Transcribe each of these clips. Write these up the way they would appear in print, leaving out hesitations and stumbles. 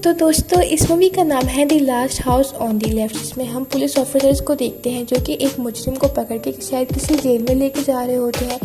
तो दोस्तों, इस मूवी का नाम है the last house on the left, जिसमें हम पुलिस ऑफिसर्स को देखते हैं जो कि एक मुजरिम को पकड़ के शायद किसी जेल में लेके जा रहे होते हैं।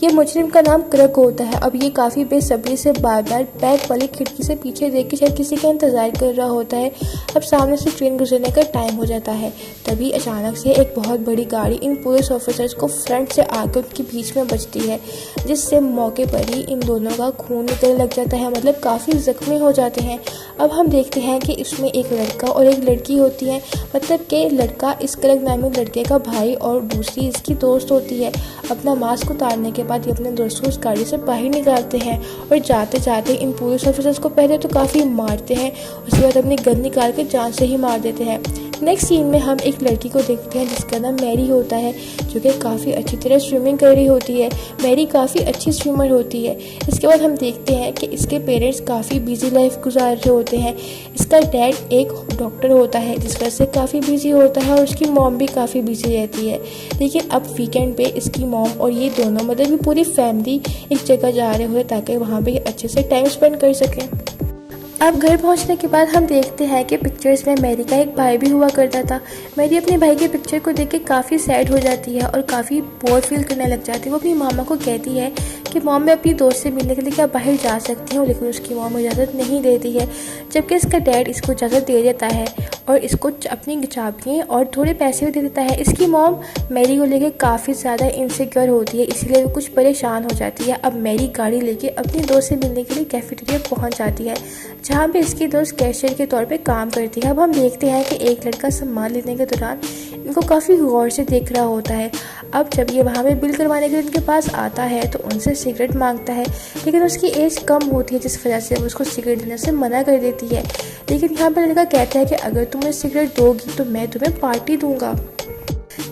ये मुजरिम का नाम क्रक होता है। अब ये काफ़ी बेसब्री से बार बार बैक वाली खिड़की से पीछे देख के शायद किसी का इंतज़ार कर रहा होता है। अब सामने से ट्रेन गुजरने का टाइम हो जाता है। तभी अचानक से एक बहुत बड़ी गाड़ी इन पुलिस ऑफिसर्स को फ्रंट से आकर उनके बीच में बजती है, जिससे मौके पर ही इन दोनों का खून निकलने लग जाता है, मतलब काफ़ी ज़ख्मी हो जाते हैं। अब हम देखते हैं कि इसमें एक लड़का और एक लड़की होती है, मतलब कि लड़का इस क्रक नामी लड़के का भाई और दूसरी इसकी दोस्त होती है। अपना मास्क उतारने के बाद ये अपने दोस्त को उस गाड़ी से बाहर निकालते हैं और जाते जाते इन पुलिस ऑफिसर्स को पहले तो काफ़ी मारते हैं, उसके बाद अपनी गन निकाल के जान से ही मार देते हैं। नेक्स्ट सीन में हम एक लड़की को देखते हैं जिसका नाम मैरी होता है, जो कि काफ़ी अच्छी तरह स्विमिंग कर रही होती है। मैरी काफ़ी अच्छी स्विमर होती है। इसके बाद हम देखते हैं कि इसके पेरेंट्स काफ़ी बिजी लाइफ गुजार रहे होते हैं। इसका डैड एक डॉक्टर होता है जिस वजह से काफ़ी बिजी होता है और उसकी मॉम भी काफ़ी बिजी रहती है। लेकिन अब वीकेंड पे इसकी मॉम और ये दोनों, मतलब ये पूरी फैमिली एक जगह जा रहे हुए ताकि वहाँ पे अच्छे से टाइम स्पेंड कर सकें। अब घर पहुंचने के बाद हम देखते हैं कि पिक्चर्स में मैरी का एक भाई भी हुआ करता था। मैरी अपने भाई के पिक्चर को देख के काफ़ी सैड हो जाती है और काफ़ी बोर फील करने लग जाती है। वो अपनी मामा को कहती है कि मॉम, मैं अपनी दोस्त से मिलने के लिए क्या बाहर जा सकती हूँ, लेकिन उसकी मॉम इजाज़त नहीं देती है। जबकि इसका डैड इसको इजाज़त दे देता है और इसको अपनी चाबियाँ और थोड़े पैसे भी दे देता है। इसकी मॉम मैरी को लेकर काफ़ी ज़्यादा इनसिक्योर होती है, इसलिए वो कुछ परेशान हो जाती है। अब मैरी गाड़ी लेके अपनी दोस्त से मिलने के लिए कैफेटेरिया पहुँच जाती है, जहाँ पे इसकी दोस्त कैशियर के तौर पे काम करती है। अब हम देखते हैं कि एक लड़का सामान लेने के दौरान इनको काफ़ी गौर से देख रहा होता है। अब जब ये वहाँ पे बिल करवाने के लिए उनके पास आता है तो उनसे सिगरेट मांगता है, लेकिन उसकी एज कम होती है जिस वजह से वो उसको सिगरेट देने से मना कर देती है। लेकिन यहाँ पर लड़का कहता है कि अगर तुम मुझे सिगरेट दोगी तो मैं तुम्हें पार्टी दूंगा।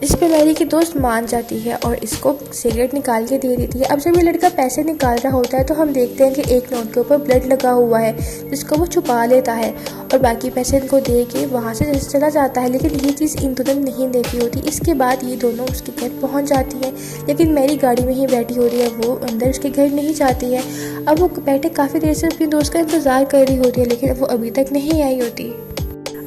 इस पे मैरी की दोस्त मान जाती है और इसको सिगरेट निकाल के दे देती है। अब जब ये लड़का पैसे निकाल रहा होता है तो हम देखते हैं कि एक नोट के ऊपर ब्लड लगा हुआ है, जिसको वो छुपा लेता है और बाकी पैसे इनको दे के वहाँ से चला जाता है। लेकिन ये चीज़ इन दोनों नहीं देखी होती। इसके बाद ये दोनों उसके घर पहुँच जाती हैं, लेकिन मैरी गाड़ी में ही बैठी होती है, वो अंदर उसके घर नहीं जाती है। अब वो बैठे काफ़ी देर से अपनी दोस्त का इंतज़ार कर रही होती है, लेकिन वो अभी तक नहीं आई होती।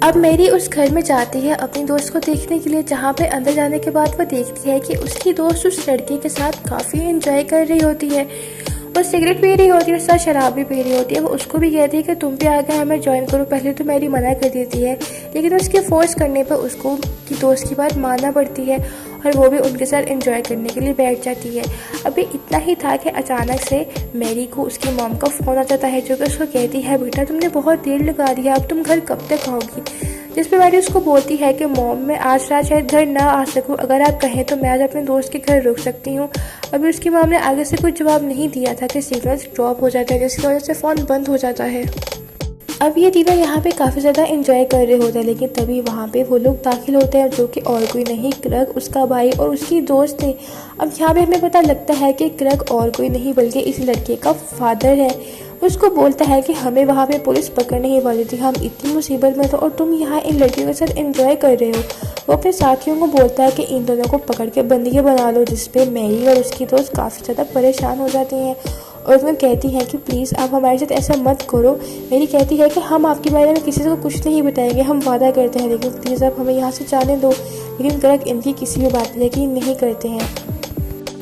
अब मैरी उस घर में जाती है अपनी दोस्त को देखने के लिए, जहाँ पे अंदर जाने के बाद वो देखती है कि उसकी दोस्त उस लड़के के साथ काफ़ी एंजॉय कर रही होती है। वो सिगरेट पी रही होती है, साथ शराब भी पी रही होती है। वो उसको भी कहती है कि तुम भी आगे हमें ज्वाइन करो। पहले तो मैरी मना कर देती है, लेकिन उसके फोर्स करने पर उसको की दोस्त की बात मानना पड़ती है और वो भी उनके साथ एंजॉय करने के लिए बैठ जाती है। अभी इतना ही था कि अचानक से मैरी को उसकी मॉम का फ़ोन आ जाता है, जो कि उसको कहती है, बेटा तुमने बहुत देर लगा दी है, अब तुम घर कब तक आओगी। जिस पर मैरी उसको बोलती है कि मॉम, मैं आज रात शायद घर ना आ सकूं, अगर आप कहें तो मैं आज अपने दोस्त के घर रुक सकती हूँ। अभी उसकी मॉम ने आगे से कुछ जवाब नहीं दिया था कि सिग्नल्स ड्रॉप हो जाता है, जिसकी वजह से फ़ोन बंद हो जाता है। अब ये तीनों यहाँ पे काफ़ी ज़्यादा एंजॉय कर रहे होते हैं, लेकिन तभी वहाँ पे वो लोग दाखिल होते हैं, जो कि और कोई नहीं, क्रक, उसका भाई और उसकी दोस्त थे। अब यहाँ पे हमें पता लगता है कि क्रक और कोई नहीं बल्कि इस लड़के का फादर है। उसको बोलता है कि हमें वहाँ पे पुलिस पकड़ने ही वाली थी, हम इतनी मुसीबत में थे और तुम यहाँ इन लड़कियों के साथ एंजॉय कर रहे हो। वो अपने साथियों को बोलता है कि इन दोनों को पकड़ के बंदियाँ बना लो, जिसपे मैरी और उसकी दोस्त काफ़ी ज़्यादा परेशान हो जाती हैं और उसमें कहती हैं कि प्लीज़ आप हमारे साथ ऐसा मत करो। मेरी कहती है कि हम आपके बारे में किसी को कुछ नहीं बताएंगे, हम वादा करते हैं, लेकिन प्लीज़ आप हमें यहाँ से जाने दो। लेकिन क्रक इनकी किसी भी बात पर यकीन नहीं करते हैं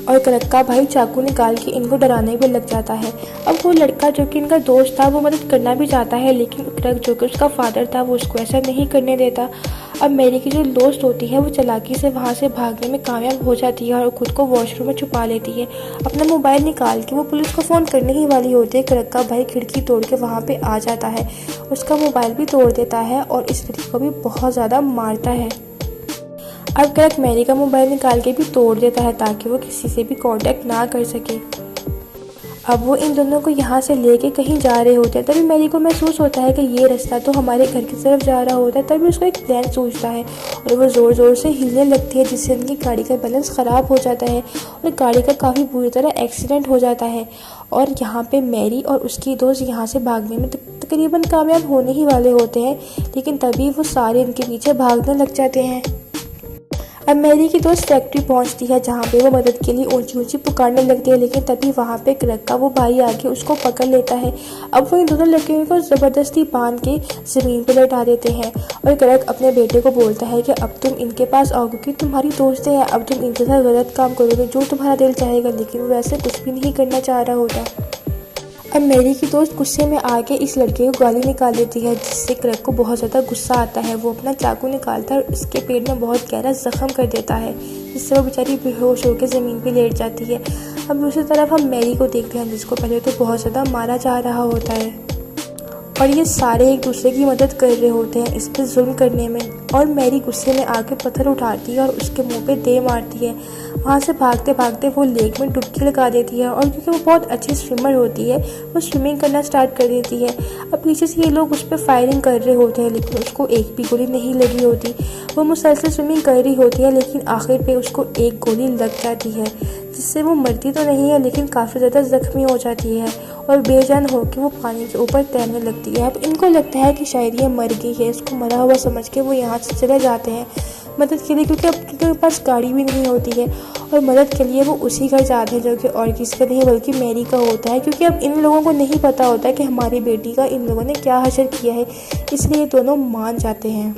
और क्रक का भाई चाकू निकाल के इनको डराने पे लग जाता है। अब वो लड़का जो कि इनका दोस्त था वो मदद करना भी चाहता है, लेकिन क्रक जो कि उसका फादर था वो उसको ऐसा नहीं करने देता। अब मैरी की जो दोस्त होती है वो चालाकी से वहाँ से भागने में कामयाब हो जाती है और खुद को वॉशरूम में छुपा लेती है। अपना मोबाइल निकाल के वो पुलिस को फ़ोन करने ही वाली होती है। क्रक का भाई खिड़की तोड़ के वहाँ पे आ जाता है, उसका मोबाइल भी तोड़ देता है और इस लड़की को भी बहुत ज़्यादा मारता है। अब क्रक मैरी का मोबाइल निकाल के भी तोड़ देता है ताकि वो किसी से भी कांटेक्ट ना कर सके। अब वो इन दोनों को यहाँ से लेके कहीं जा रहे होते हैं। तभी मैरी को महसूस होता है कि ये रास्ता तो हमारे घर की तरफ जा रहा होता है। तभी उसको एक प्लान सोचता है और वो ज़ोर ज़ोर से हिलने लगती है, जिससे उनकी गाड़ी का बैलेंस ख़राब हो जाता है और गाड़ी का काफ़ी बुरी तरह एक्सीडेंट हो जाता है। और यहाँ पे मैरी और उसकी दोस्त यहाँ से भागने में तकरीबन कामयाब होने ही वाले होते हैं, लेकिन तभी वो सारे इनके पीछे भागने लग जाते हैं। अब मैरी की दोस्त फैक्ट्री पहुंचती है जहाँ पे वो मदद के लिए ऊंची ऊंची पुकारने लगती है, लेकिन तभी वहाँ पे क्रग का वो भाई आके उसको पकड़ लेता है। अब वो इन दोनों लड़कियों को ज़बरदस्ती बांध के ज़मीन पर लौटा देते हैं और क्रग अपने बेटे को बोलता है कि अब तुम इनके पास आओ क्योंकि तुम्हारी दोस्त है, अब तुम इनके साथ गलत काम करोगे जो तुम्हारा दिल चाहेगा, लेकिन वो वैसे कुछ भी नहीं करना चाह रहा होता। अब मैरी की दोस्त गुस्से में आके इस लड़के को गाली निकाल देती है, जिससे क्रग को बहुत ज़्यादा गुस्सा आता है। वो अपना चाकू निकालता है और उसके पेट में बहुत गहरा जख्म कर देता है, जिससे वो बेचारी बेहोश होकर ज़मीन पे लेट जाती है। अब दूसरी तरफ हम मैरी को देखते हैं, जिसको पहले तो बहुत ज़्यादा मारा जा रहा होता है और ये सारे एक दूसरे की मदद कर रहे होते हैं इस पर जुल्म करने में। और मैरी गुस्से में आके पत्थर उठाती है और उसके मुंह पे दे मारती है। वहाँ से भागते भागते वो लेक में डुबकी लगा देती है और क्योंकि वो बहुत अच्छी स्विमर होती है वो स्विमिंग करना स्टार्ट कर देती है। अब पीछे से ये लोग उस पर फायरिंग कर रहे होते हैं, लेकिन उसको एक भी गोली नहीं लगी होती। वो मुसलसल स्विमिंग कर रही होती है, लेकिन आखिर पे उसको एक गोली लग जाती है, जिससे वो मरती तो नहीं है लेकिन काफ़ी ज़्यादा ज़ख्मी हो जाती है और बेजान होकर वो पानी के ऊपर तैरने लगती है। अब इनको लगता है कि शायद ये मर गई है, इसको मरा हुआ समझ के वो यहाँ से चले जाते हैं मदद के लिए, क्योंकि अब उनके पास गाड़ी भी नहीं होती है। और मदद के लिए वो उसी घर जाते हैं जो कि और किसी का नहीं बल्कि मैरी का होता है, क्योंकि अब इन लोगों को नहीं पता होता कि हमारी बेटी का इन लोगों ने क्या हशर किया है, इसलिए ये दोनों मान जाते हैं।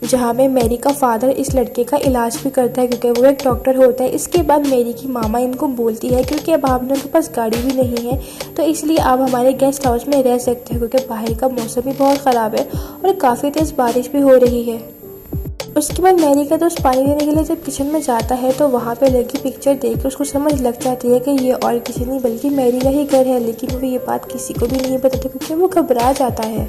जहाँ में मैरी का फादर इस लड़के का इलाज भी करता है क्योंकि वो एक डॉक्टर होता है। इसके बाद मैरी की मामा इनको बोलती है क्योंकि अब आप लोगों के पास गाड़ी भी नहीं है तो इसलिए आप हमारे गेस्ट हाउस में रह सकते हो, क्योंकि बाहर का मौसम भी बहुत ख़राब है और काफ़ी तेज़ बारिश भी हो रही है। उसके बाद मैरी का दोस्त पानी लेने के लिए जब किचन में जाता है तो वहाँ पे लगी पिक्चर देख के उसको समझ लग जाती है कि ये और किसी नहीं बल्कि मैरी का ही घर है, लेकिन वो ये बात किसी को भी नहीं बताती क्योंकि वो घबरा जाता है।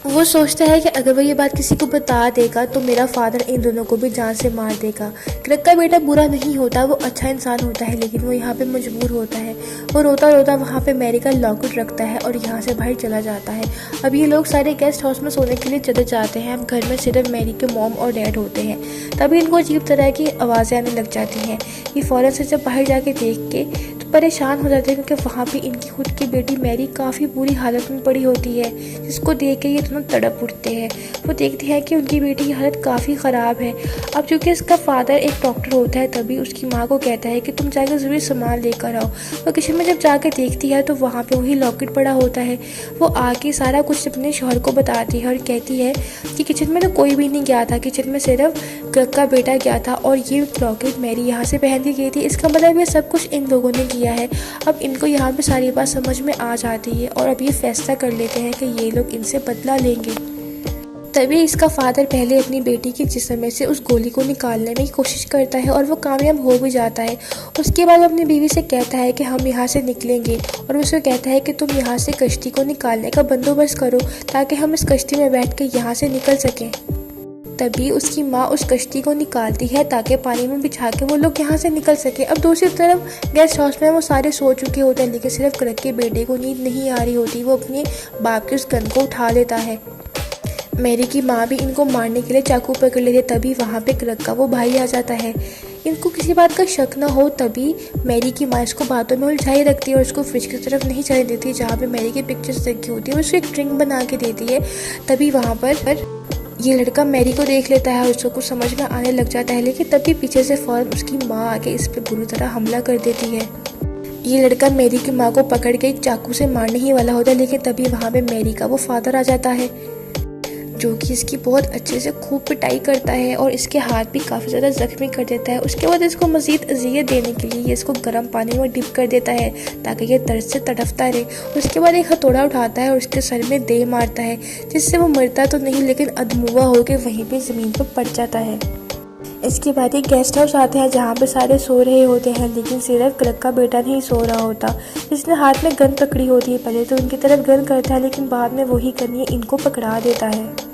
वो सोचता है कि अगर वो ये बात किसी को बता देगा तो मेरा फादर इन दोनों को भी जान से मार देगा। क्रग का बेटा बुरा नहीं होता, वो अच्छा इंसान होता है, लेकिन वो यहाँ पे मजबूर होता है। वो रोता रोता वहाँ पे मैरी का लॉकेट रखता है और यहाँ से बाहर चला जाता है। अब ये लोग सारे गेस्ट हाउस में सोने के लिए चले जाते हैं। अब घर में सिर्फ मैरी के मॉम और डैड होते हैं। तभी इनको अजीब तरह की आवाज़ें आने लग जाती हैं। ये फ़ौरन से जब बाहर जाके देख के तो परेशान हो जाते हैं, क्योंकि वहाँ पे इनकी खुद की बेटी मैरी काफ़ी बुरी हालत में पड़ी होती है, जिसको देख के ये दोनों तड़प उठते हैं। वो देखते हैं कि उनकी बेटी की हालत काफ़ी ख़राब है। अब चूँकि इसका फादर एक डॉक्टर होता है तभी उसकी माँ को कहता है कि तुम जाकर ज़रूर सामान लेकर आओ। वो किचन में जब जाकर देखती है तो वहाँ पे वही लॉकेट पड़ा होता है। वो आके सारा कुछ अपने शौहर को बताती है और कहती है कि किचन में तो कोई भी नहीं गया था, किचन में सिर्फ क्रग का बेटा गया था और ये लॉकेट मैरी यहाँ से पहन के गई थी। इसका मतलब ये सब कुछ इन लोगों ने किया है। अब इनको यहाँ पे सारी बात समझ में आ जाती है और अब ये फैसला कर लेते हैं कि ये लोग इनसे बदला लेंगे। तभी इसका फादर पहले अपनी बेटी के जिस्म में से उस गोली को निकालने में कोशिश करता है और वो कामयाब हो भी जाता है। उसके बाद वो अपनी बीवी से कहता है कि हम यहाँ से निकलेंगे और उसको कहता है कि तुम यहाँ से कश्ती को निकालने का बंदोबस्त करो ताकि हम इस कश्ती में बैठ कर यहाँ से निकल सकें। तभी उसकी माँ उस कश्ती को निकालती है ताकि पानी में बिछा के वो लोग यहाँ से निकल सके। अब दूसरी तरफ गेस्ट हाउस में वो सारे सो चुके होते हैं, लेकिन सिर्फ क्रग के बेटे को नींद नहीं आ रही होती। वो अपने बाप के उस गन को उठा लेता है। मैरी की माँ भी इनको मारने के लिए चाकू पकड़ लेती है। तभी वहाँ पे क्रग का वो भाई आ जाता है। इनको किसी बात का शक ना हो तभी मैरी की माँ इसको बातों में उलझाई रखती है और उसको फ्रिज की तरफ नहीं जाने देती जहाँ पे मैरी की पिक्चर्स रखी होती है। उसको एक ड्रिंक बना के देती है। तभी वहाँ पर ये लड़का मैरी को देख लेता है और उसको कुछ समझ में आने लग जाता है, लेकिन तभी पीछे से फ़ौरन उसकी माँ आके इस पर बुरी तरह हमला कर देती है। ये लड़का मैरी की माँ को पकड़ के चाकू से मारने ही वाला होता है, लेकिन तभी वहाँ पे मैरी का वो फादर आ जाता है जो कि इसकी बहुत अच्छे से खूब पिटाई करता है और इसके हाथ भी काफ़ी ज़्यादा ज़ख्मी कर देता है। उसके बाद इसको मज़ीद अज़ियत देने के लिए ये इसको गर्म पानी में डिप कर देता है ताकि ये दर्द से तड़फता रहे। उसके बाद एक हथौड़ा उठाता है और उसके सर में दे मारता है, जिससे वो मरता तो नहीं लेकिन अधमुआ होकर वहीं पर ज़मीन पर पड़ जाता है। इसके बाद एक गेस्ट हाउस आते हैं जहाँ पे सारे सो रहे होते हैं, लेकिन सिर्फ क्रग का बेटा नहीं सो रहा होता, जिसने हाथ में गन पकड़ी होती है। पहले तो उनकी तरफ गन करता है लेकिन बाद में वही गन ये इनको पकड़ा देता है।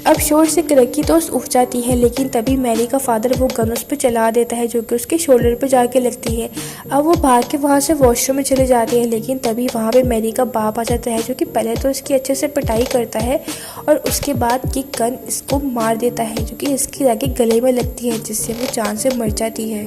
अब शोर से क्रग की दोस्त उठ जाती है, लेकिन तभी मैरी का फादर वो गन उस पर चला देता है जो कि उसके शोल्डर पर जाके लगती है। अब वो भाग के वहाँ से वॉशरूम में चले जाते हैं, लेकिन तभी वहाँ पे मैरी का बाप आ जाता है जो कि पहले तो इसकी अच्छे से पिटाई करता है और उसके बाद ये गन इसको मार देता है जो कि इसके जाके गले में लगती है, जिससे वो जान से मर जाती है।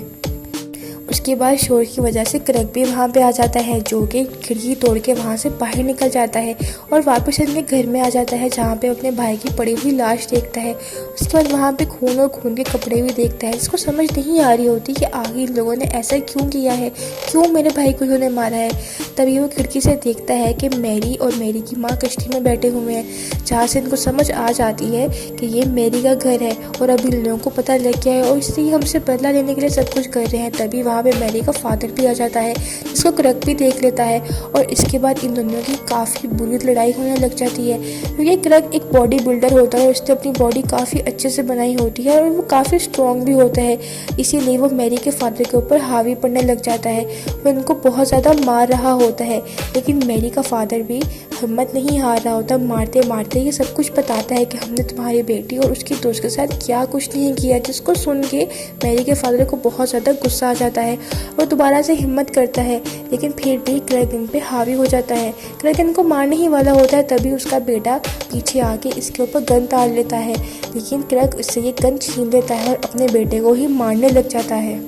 उसके बाद शोर की वजह से क्रग भी वहाँ पे आ जाता है, जो कि खिड़की तोड़ के वहाँ से बाहर निकल जाता है और वापस अपने घर में आ जाता है, जहाँ पे अपने भाई की पड़ी हुई लाश देखता है। उसके बाद वहाँ पे खून और खून के कपड़े भी देखता है, जिसको समझ नहीं आ रही होती कि आखिर इन लोगों ने ऐसा क्यों किया है, क्यों मेरे भाई को उन्होंने मारा है। तभी वो खिड़की से देखता है कि मैरी और मैरी की माँ कश्ती में बैठे हुए हैं, जहाँ से इनको समझ आ जाती है कि ये मैरी का घर है और अभी इन लोगों को पता लग गया है और इसलिए हमसे बदला लेने के लिए सब कुछ कर रहे हैं। तभी वहाँ पे मैरी का फादर भी आ जाता है, जिसको क्रग भी देख लेता है और इसके बाद इन दोनों की काफ़ी बुरी लड़ाई होने लग जाती है, क्योंकि क्रग एक बॉडी बिल्डर होता है और उसने अपनी बॉडी काफ़ी अच्छे से बनाई होती है और वो काफ़ी स्ट्रॉन्ग भी होता है, इसीलिए वो मैरी के फादर के ऊपर हावी पड़ने लग जाता है। वो उनको बहुत ज़्यादा मार रहा होता है, लेकिन मैरी का फादर भी हिम्मत नहीं हार रहा होता। मारते मारते ये सब कुछ बताता है कि हमने तुम्हारी बेटी और उसकी दोस्त के साथ क्या कुछ नहीं किया, जिसको सुन के मैरी के फादर को बहुत ज़्यादा गुस्सा आ जाता है। वो दोबारा से हिम्मत करता है, लेकिन फिर भी क्रग इन पे हावी हो जाता है। क्रग इनको मारने ही वाला होता है, तभी उसका बेटा पीछे आके इसके ऊपर गन ताड़ लेता है, लेकिन क्रग उससे ये गन छीन लेता है और अपने बेटे को ही मारने लग जाता है।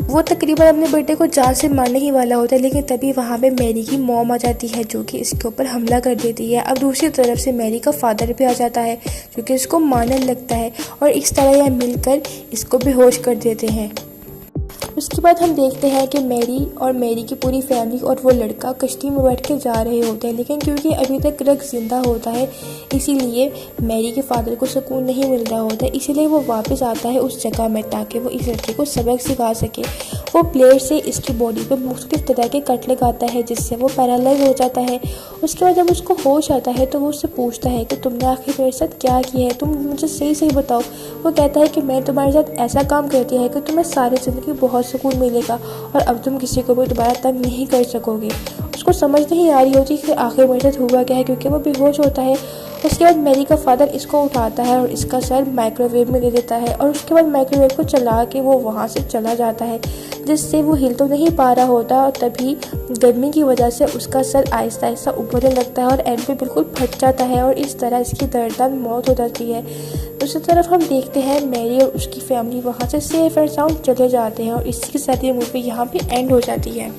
वो तकरीबन अपने बेटे को जान से मारने ही वाला होता है, लेकिन तभी वहाँ पे मैरी की मॉम आ जाती है, जो कि इसके ऊपर हमला कर देती है। अब दूसरी तरफ से मैरी का फादर भी आ जाता है, जो कि इसको मारने लगता है और इस तरह यह मिलकर इसको बेहोश कर देते हैं। उसके बाद हम देखते हैं कि मैरी और मैरी की पूरी फैमिली और वो लड़का कश्ती में बैठ के जा रहे होते हैं, लेकिन क्योंकि अभी तक क्रग जिंदा होता है इसीलिए मैरी के फादर को सुकून नहीं मिल रहा होता है, इसीलिए वो वापस आता है उस जगह में ताकि वो इस लड़के को सबक सिखा सके। वो ब्लेड से इसकी बॉडी पे मुख्तलिफ तरह के कट लगाता है, जिससे वो पैरालाइज हो जाता है। उसके बाद जब उसको होश आता है तो वो उससे पूछता है कि तुमने आखिर मेरे साथ क्या किया है, तुम मुझे सही सही बताओ। वो कहता है कि मैं तुम्हारे साथ ऐसा काम करती है कि तुम्हें सारी ज़िंदगी बहुत सुकून मिलेगा और अब तुम किसी को भी दोबारा तंग नहीं कर सकोगे। उसको समझ नहीं आ रही होती कि आखिर मेरे साथ हुआ क्या है, क्योंकि वो बेहोश होता है। उसके बाद मैरी का फादर इसको उठाता है और इसका सर माइक्रोवेव में दे देता है और उसके बाद माइक्रोवेव को चला के वो वहाँ से चला जाता है, जिससे वो हिल तो नहीं पा रहा होता और तभी गर्मी की वजह से उसका सर आहिस्ता आहिस्ता उभरने लगता है और एंड पे बिल्कुल फट जाता है और इस तरह इसकी दर्दनाक मौत हो जाती है। दूसरी तरफ हम देखते हैं मैरी और उसकी फैमिली वहाँ से सेफ एंड साउंड चले जाते हैं और इसके साथ ये मूवी यहाँ पे एंड हो जाती है।